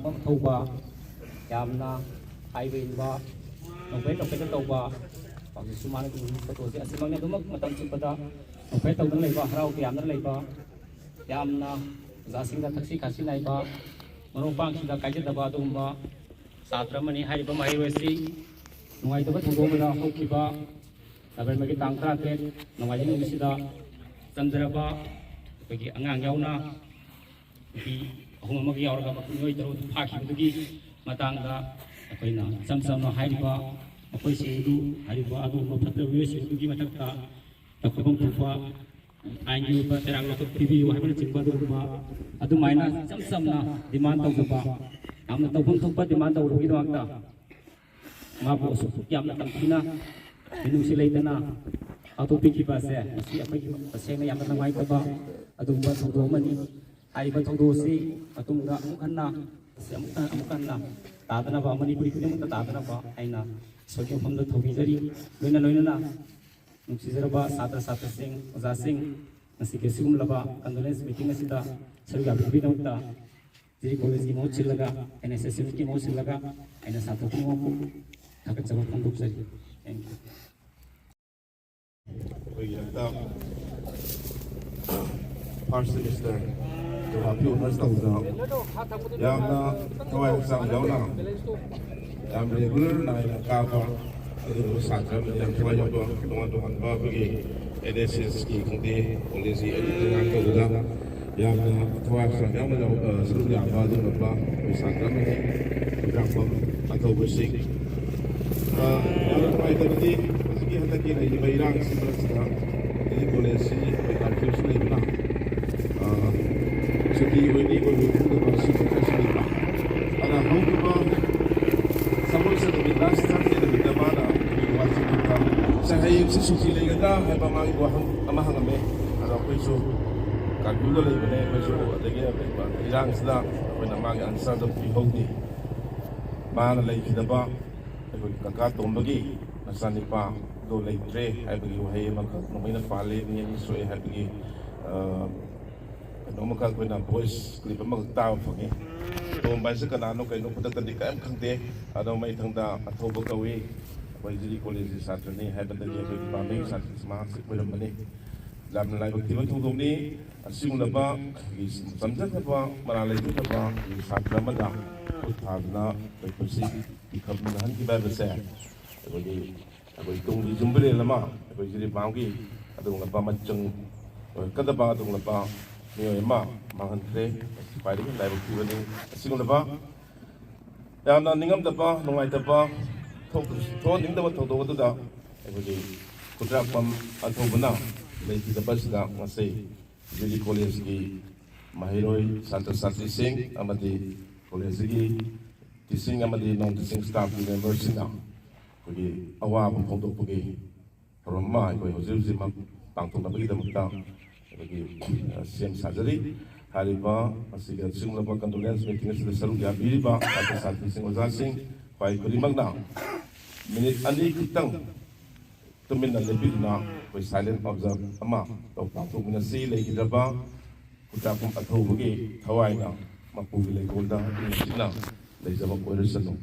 ꯃꯐꯝ ꯊꯧꯕ ꯌꯥꯝꯅ ꯍꯥꯏꯕ ꯏꯟꯕ ꯅꯣꯡꯐꯩ ꯇꯧꯕ ꯍꯧꯖꯤꯛꯁꯨ ꯃꯥꯅ ꯐꯣꯇꯣꯁꯦ ꯑꯁꯤꯃꯛꯅꯤ ꯑꯗꯨꯃꯛ ꯃꯇꯝ ꯆꯨꯞꯄꯗ ꯅꯣꯡꯐꯩ ꯇꯧꯗꯨꯅ ꯂꯩꯕ ꯍꯔꯥꯎ ꯇꯌꯥꯝꯅ ꯂꯩꯕ ꯌꯥꯝꯅ ꯑꯣꯖꯥꯁꯤꯡꯗ ꯊꯛꯁꯤ ꯈꯥꯁꯤ ꯅꯥꯏꯕ ꯃꯔꯨꯞ ꯃꯄꯥꯡꯁꯤꯡꯗ ꯀꯥꯏꯖꯗꯕ ꯑꯗꯨꯒꯨꯝꯕ ꯁꯥꯇ꯭ꯔ ꯑꯃꯅꯤ꯫ ꯍꯥꯏꯔꯤꯕ ꯃꯍꯩꯔꯣꯏ ꯑꯁꯤ ꯅꯨꯡꯉꯥꯏꯇꯕ ꯊꯧꯗꯣꯛ ꯑꯃꯗ ꯍꯧꯈꯤꯕ ꯅꯕꯦꯝꯕꯔꯒꯤ ꯇꯥꯡ 13 ꯅꯣꯡꯃꯥꯏꯖꯤꯡ ꯅꯨꯃꯤꯠꯁꯤꯗ ꯆꯟꯗꯔꯕ ꯑꯩꯈꯣꯏꯒꯤ ꯑꯉꯥꯡ ꯌꯥꯎꯅ ꯅꯨꯄꯤ 3 ꯑꯃꯒ ꯌꯥꯎꯔꯒ ꯃꯤꯑꯣꯏ 6 ꯐꯥꯈꯤꯕꯗꯨꯒꯤ ꯃꯇꯥꯡꯗ ꯑꯩꯈꯣꯏꯅ ꯏꯆꯝ ꯆꯝꯅ ꯍꯥꯏꯔꯤꯕ ꯃꯈꯣꯏꯁꯤꯡꯗꯨ ꯍꯥꯏꯔꯤꯕ ꯑꯗꯨꯒꯨꯝꯕ ꯐꯠꯇꯕ ꯃꯤꯑꯣꯏꯁꯤꯡꯗꯨꯒꯤ ꯃꯊꯛꯇ ꯇꯧꯐꯝ ꯊꯣꯛꯄ ꯑꯥꯏꯟꯒꯤ ꯑꯣꯏꯕ ꯆꯩꯔꯥꯛ ꯂꯧꯈꯠ ꯄꯤꯕꯤꯌꯨ ꯍꯥꯏꯕꯅꯆꯤꯡꯕ ꯑꯗꯨꯒꯨꯝꯕ ꯑꯗꯨꯃꯥꯏꯅ ꯏꯆꯝ ꯆꯝꯅ ꯗꯤꯃꯥꯟ ꯇꯧꯖꯕ ꯌꯥꯝꯅ ꯇꯧꯐꯝ ꯊꯣꯛꯄ ꯗꯤꯃꯥꯟ ꯇꯧꯕꯒꯤꯗꯃꯛꯇ ꯃꯥꯕꯨ ꯑꯁꯨꯛ ꯌꯥꯝꯅ ꯇꯝꯊꯤꯅ ꯃꯤꯅꯨꯡꯁꯤ ꯂꯩꯇꯅ ꯍꯥꯠꯇꯣꯛꯄꯤꯈꯤꯕ ꯑꯁꯦ ꯃꯁꯤ ꯑꯩꯈꯣꯏꯒꯤ ꯇꯁꯦꯡꯅ ꯌꯥꯝꯅ ꯅꯨꯡꯉꯥꯏꯇꯕ ꯑꯗꯨꯒꯨꯝꯕ ꯊꯧꯗꯣꯛ ꯑꯃꯅꯤ꯫ ꯍꯥꯏꯔꯤꯕ ꯊꯧꯗꯣꯛ ꯑꯁꯤ ꯃꯇꯨꯡꯗ ꯑꯃꯨꯛ ꯍꯟꯅ ꯇꯥꯗꯅꯕ ꯃꯅꯤꯄꯨꯔꯤ ꯈꯨꯗꯤꯡꯃꯛꯇ ꯇꯥꯗꯅꯕ ꯑꯩꯅ ꯏꯁꯣꯔꯒꯤ ꯃꯐꯝꯗ ꯊꯧꯅꯤꯖꯔꯤ꯫ ꯂꯣꯏꯅꯅ ꯅꯨꯡꯁꯤꯖꯔꯕ ꯁꯥꯇ꯭ꯔ ꯁꯥꯇ꯭ꯔꯁꯤꯡ ꯑꯣꯖꯥꯁꯤꯡ ꯉꯁꯤꯒꯤ ꯑꯁꯤꯒꯨꯝꯂꯕ ꯀꯟꯗꯣꯂꯦꯟꯁ ꯃꯤꯇꯤꯡ ꯑꯁꯤꯗ ꯁꯔꯨꯛ ꯌꯥꯕꯤꯕꯒꯤꯗꯃꯛꯇ ꯖꯤꯔꯤ ꯀꯣꯂꯦꯖꯀꯤ ꯃꯍꯨꯠ ꯁꯤꯜꯂꯒ NSS ꯌꯨꯅꯤꯠꯀꯤ ꯃꯍꯨꯠ ꯁꯤꯜꯂꯒ ꯑꯩꯅ ꯁꯥꯇ꯭ꯔ ꯄꯨꯝꯅꯃꯛꯄꯨ ꯊꯥꯒꯠꯆꯕ ꯐꯣꯡꯗꯣꯛꯆꯔꯤ꯫ Thank you. First semester geography honours ꯇꯧꯕꯗ ꯌꯥꯝꯅ ꯊꯋꯥꯏ ꯍꯛꯆꯥꯡ ꯌꯥꯎꯅ ꯌꯥꯝ ꯔꯦꯒꯨꯂꯔ ꯅꯥꯏꯅ ꯀꯥꯕ ꯑꯗꯨꯒꯨꯝꯕ ꯁꯥꯇ꯭ꯔ ꯑꯃꯗꯤ ꯌꯥꯝ ꯊꯋꯥꯏ ꯌꯥꯎꯕ ꯇꯣꯉꯥꯟ ꯇꯣꯉꯥꯟꯕ ꯑꯩꯈꯣꯏꯒꯤ NSSꯀꯤ ꯈꯪꯗꯦ ꯀꯣꯂꯦꯖꯀꯤ ꯑꯉꯥꯡ ꯇꯧꯕꯗ ꯌꯥꯝꯅ ꯊꯋꯥꯏ ꯍꯛꯆꯥꯡ ꯌꯥꯎꯅ ꯁꯔꯨꯛ ꯌꯥꯕ ꯑꯗꯨꯒꯨꯝꯂꯕ ꯑꯩꯈꯣꯏ ꯁꯥꯇ꯭ꯔ ꯑꯃꯅꯤ ꯈꯨꯗ꯭ꯔꯥꯛꯄꯝ ꯑꯊꯧꯕꯁꯤꯡ꯫ ꯌꯥꯝꯅ ꯅꯨꯡꯉꯥꯏꯇꯕꯗꯤ ꯍꯧꯖꯤꯛꯀꯤ ꯍꯟꯗꯛꯀꯤ ꯂꯩꯔꯤꯕ ꯏꯔꯥꯡꯁꯤ ꯃꯔꯛꯁꯤꯗ ꯖꯤꯔꯤ ꯀꯣꯂꯦꯖꯁꯤ ꯑꯩꯈꯣꯏ ꯀꯥꯔꯐ꯭ꯌꯨꯁꯨ ꯂꯩꯕꯅ ꯁꯨꯇꯤ ꯑꯣꯏꯕꯤ ꯈꯪꯗꯕ ꯁꯤꯁꯨ ꯈꯔꯁꯨ ꯂꯩꯕ ꯑꯗꯨꯅ ꯍꯧꯈꯤꯕ ꯁꯒꯣꯜꯁꯦꯜ ꯅꯨꯃꯤꯠ ꯂꯥꯁ ꯊꯥꯔꯁꯗꯦ ꯅꯨꯃꯤꯠꯇ ꯃꯥꯅ ꯑꯩꯈꯣꯏꯒꯤ ꯋꯥꯆꯦꯞꯇ ꯍꯌꯦꯡꯁꯤ ꯁꯨꯇꯤ ꯂꯩꯒꯗ꯭ꯔꯥ ꯍꯥꯏꯕ ꯃꯥꯒꯤ ꯋꯥꯍꯪ ꯑꯃ ꯍꯪꯉꯝꯃꯦ꯫ ꯑꯗꯣ ꯑꯩꯈꯣꯏꯁꯨ ꯀꯥꯔꯐ꯭ꯌꯨꯗ ꯂꯩꯕꯅꯦ ꯑꯩꯈꯣꯏꯁꯨ ꯑꯗꯒꯤ ꯏꯔꯥꯡꯁꯤꯗ ꯑꯩꯈꯣꯏꯅ ꯃꯥꯒꯤ ꯑꯟꯁꯔꯗꯣ ꯄꯤꯍꯧꯗꯦ꯫ ꯃꯥꯅ ꯂꯩꯈꯤꯗꯕ ꯑꯩꯈꯣꯏꯒꯤ ꯀꯀꯥ ꯇꯣꯝꯕꯒꯤ ꯃꯆꯥꯅꯤꯄꯥꯗꯣ ꯂꯩꯇ꯭ꯔꯦ ꯍꯥꯏꯕꯒꯤ ꯋꯥꯍꯩ ꯑꯃꯈꯛ ꯅꯣꯡꯃꯩꯅ ꯄꯥꯜꯂꯦ ꯃꯤ 2 ꯁꯣꯛꯑꯦ ꯍꯥꯏꯕꯒꯤ ꯀꯩꯅꯣꯃꯈꯛ ꯑꯩꯈꯣꯏꯅ ꯚꯣꯏꯁ ꯀ꯭ꯂꯤꯞ ꯑꯃꯈꯛ ꯇꯥꯕ ꯐꯪꯉꯤ꯫ ꯇꯣꯝꯕ ꯍꯥꯏꯁꯦ ꯀꯅꯥꯅꯣ ꯀꯩꯅꯣ ꯈꯨꯗꯛꯇꯗꯤ ꯀꯔꯤꯝ ꯈꯪꯗꯦ꯫ ꯑꯗꯣ ꯃꯩꯊꯪꯗ ꯑꯊꯧꯕ ꯀꯧꯏ ꯑꯩꯈꯣꯏ ꯖꯤꯔꯤ ꯀꯣꯂꯦꯖꯀꯤ ꯁꯥꯇ꯭ꯔꯅꯤ ꯍꯥꯏꯕꯗꯒꯤ ꯑꯩꯈꯣꯏ ꯗꯤꯄꯥꯔꯠꯃꯦꯟꯒꯤ ꯁꯥꯇ꯭ꯔꯁꯤ ꯃꯍꯥꯛꯁꯤ ꯑꯣꯏꯔꯝꯕꯅꯤ꯫ ꯌꯥꯝꯅ ꯂꯥꯏꯕꯛ ꯊꯤꯕ ꯊꯧꯗꯣꯛꯅꯤ꯫ ꯑꯁꯤꯒꯨꯝꯂꯕ ꯆꯝꯖꯗꯕ ꯃꯔꯥꯜ ꯂꯩꯖꯗꯕ ꯁꯥꯇ꯭ꯔ ꯑꯃꯗ ꯈꯨꯠ ꯊꯥꯗꯨꯅ ꯑꯩꯈꯣꯏ ꯄꯨꯟꯁꯤ ꯄꯤꯈꯝꯅꯍꯟꯈꯤꯕ ꯍꯥꯏꯕꯁꯦ ꯑꯩꯈꯣꯏ ꯇꯨꯡꯒꯤ ꯌꯨꯝꯕꯤꯔꯦꯜ ꯑꯃ ꯑꯩꯈꯣꯏ ꯖꯤꯔꯤꯕꯥꯝꯒꯤ ꯑꯗꯨꯒꯨꯝꯂꯕ ꯃꯆꯪ ꯑꯣꯏꯔꯛꯀꯗꯕ ꯑꯗꯨꯒꯨꯝꯂꯕ ꯃꯤꯑꯣꯏ ꯑꯃ ꯃꯥꯡꯍꯟꯈ꯭ꯔꯦ꯫ ꯃꯁꯤ ꯈ꯭ꯋꯥꯏꯗꯒꯤ ꯂꯥꯏꯕꯛ ꯊꯤꯕꯅꯤ꯫ ꯑꯁꯤꯒꯨꯝꯂꯕ ꯌꯥꯝꯅ ꯅꯤꯡꯉꯝꯗꯕ ꯅꯨꯡꯉꯥꯏꯇꯕ ꯊꯣꯛꯍꯟꯅꯤꯡꯗꯕ ꯊꯧꯗꯣꯛ ꯑꯗꯨꯗ ꯑꯩꯈꯣꯏꯒꯤ ꯈꯨꯗ꯭ꯔꯥꯛꯄꯝ ꯑꯊꯧꯕꯅ ꯂꯩꯈꯤꯗꯕꯁꯤꯗ ꯉꯁꯤ ꯖꯤꯔꯤ ꯀꯣꯂꯦꯖꯀꯤ ꯃꯍꯩꯔꯣꯏ ꯁꯥꯇ꯭ꯔ ꯁꯥꯇ꯭ꯔꯤꯁꯤꯡ ꯑꯃꯗꯤ ꯀꯣꯂꯦꯖꯁꯤꯒꯤ ꯇꯤꯆꯤꯡ ꯑꯃꯗꯤ ꯅꯟ ꯇꯤꯆꯤꯡ ꯁ꯭ꯇꯥꯐꯀꯤ ꯃꯦꯝꯕꯔꯁꯤꯡꯅ ꯑꯩꯈꯣꯏꯒꯤ ꯑꯋꯥꯕ ꯐꯣꯡꯗꯣꯛꯄꯒꯤ ꯊꯧꯔꯝ ꯑꯃ ꯑꯩꯈꯣꯏ ꯍꯧꯖꯤꯛꯃꯛ ꯄꯥꯡꯊꯣꯛꯅꯕꯒꯤꯗꯃꯛꯇ ꯑꯩꯈꯣꯏꯒꯤ ꯁꯦꯝ ꯁꯥꯖꯔꯤ꯫ ꯍꯥꯏꯔꯤꯕ ꯑꯁꯤꯒ ꯑꯁꯤꯒꯨꯝꯂꯕ ꯀꯟꯗꯣꯂꯦꯟꯁ ꯃꯤꯇꯤꯡ ꯑꯁꯤꯗ ꯁꯔꯨꯛ ꯌꯥꯕꯤꯔꯤꯕ ꯁꯥꯇ꯭ꯔ ꯁꯥꯇ꯭ꯔꯤꯁꯤꯡ ꯑꯣꯖꯥꯁꯤꯡ ꯈ꯭ꯋꯥꯏ ꯈꯨꯗꯤꯡꯃꯛꯅ ꯃꯤꯅꯤꯠ 2 ꯈꯛꯇꯪ ꯇꯨꯃꯤꯟꯅ ꯂꯦꯞꯄꯤꯗꯨꯅ ꯑꯩꯈꯣꯏ ꯁꯥꯏꯂꯦꯟ ꯑꯣꯕꯖꯔꯕ ꯑꯃ ꯄꯥꯡꯊꯣꯛꯃꯤꯟꯅꯁꯤ꯫ ꯂꯩꯈꯤꯗ꯭ꯔꯕ ꯈꯨꯗ꯭ꯔꯥꯛꯄꯝ ꯑꯊꯧꯕꯒꯤ ꯊꯋꯥꯏꯅ ꯃꯄꯨꯒꯤ ꯂꯩꯀꯣꯜꯗ ꯏꯪꯅ ꯆꯤꯛꯅ ꯂꯩꯖꯕ ꯑꯣꯏꯔꯁꯅꯨ꯫